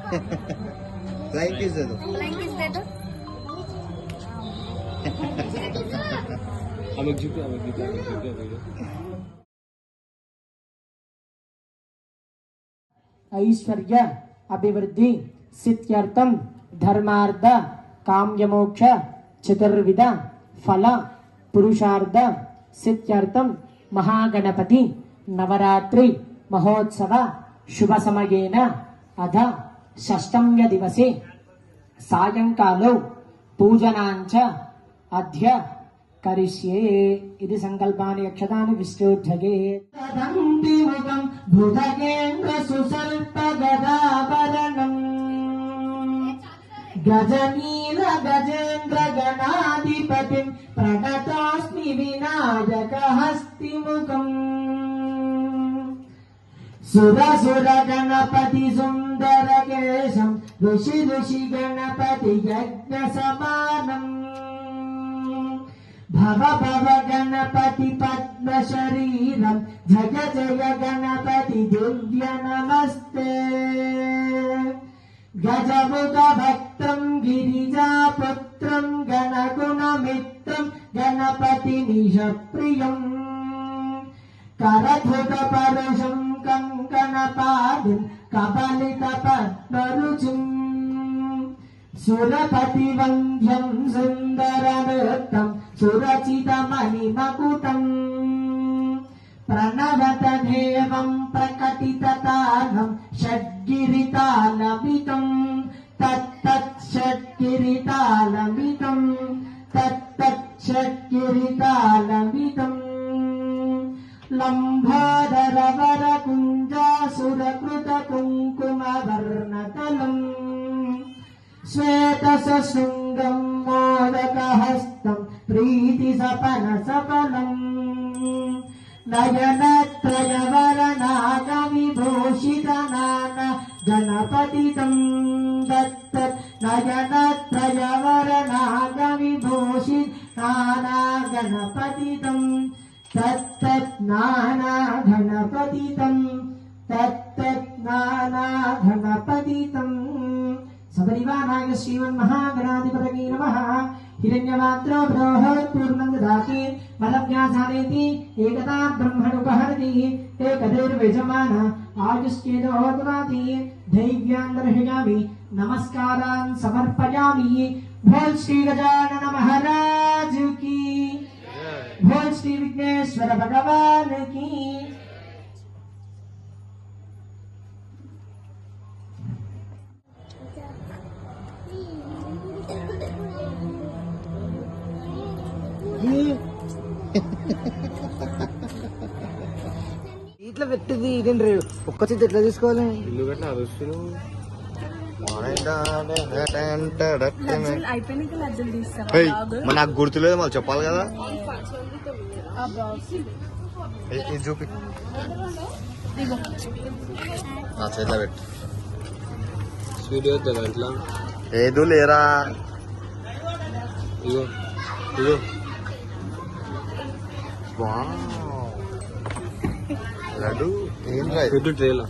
Flying kiss दे दो। ऐश्वर्य अभिवृद्धि सिद्ध्यर्थम धर्मार्थ काम्यमोक्ष चतुर्विध फल पुरुषार्थ सिद्ध्यर्थम महागणपति नवरात्रि महोत्सव शुभ समयेन अध षष्ठम्य दिवसे सायंकालो पूजनांच अद्य करिष्ये इति संकल्पानि यक्षतानि विष्णोध्वगे भुजगेन्द्र सुसर्पगदाभरणम् गजनील गजेन्द्र गणाधिपतिम् प्रणतोऽस्मि विनायक हस्तिमुखम् सुर गणपति सुन्दर केशम् ऋषि गणपति यज्ञ समानम् भव गणपति पद्म शरीरम् जय गणपति दिव्य नमस्ते गजमुख भक्त्रम् गिरिजापुत्रम् गणगुणमित्रम् गणपति निजप्रियम् करधुत परुषम् कंकणपादिम् कबलित पद्मरुचिम् सुरपति वन्द्यम् सुन्दर नृत्यम् सुरचित मणिमकुटम् प्रणवत देवम् प्रकटित तालम् षड्गिरितालमितम् तत्तत् षड्गिरितालमितम् तत्तत् षड्गिरितालमितम् लम्बोदर वर कुञ्जासुरकृत कुङ्कुम वर्णतलम् श्वेतसशृङ्गम् मोदकहस्तम् प्रीतिसपन सफलम् नयनत्रयवरनागविभूषितनान गणपतितम् दत्तत् नयनत्रयवरनागविभूषिताना गणपतितम् तत्तत् नाना गणपतितम् तत्तत् नाना गणपतितम् सबरिवानाय श्रीमन्महागणाधिपतये नमः हिरण्यमात्रो बृहत्पूर्णं ददाति बलव्यासानेति एकदा ब्रह्मणुपहरति एकदैर्विजमान आयुष्केदोदनाति दैव्यान् दर्शयामि नमस्कारान् समर्पयामि बोल श्री गजानन महाराज की बोल श्री विघ्नेश्वर भगवान की ఇట్లా పెట్టింది ఇదేంటి ఒక్క చేతి ఎట్లా తీసుకోవాలి ఇల్లు పెట్టిన నాకు గుర్తులేదు మళ్ళీ చెప్పాలి కదా ఇది చూపి చేతిలో పెట్టు వీడియో దాంట్లో ఏదో లేరా ఇగో ఇగో లడ్డు ఏం రా ట్రైలో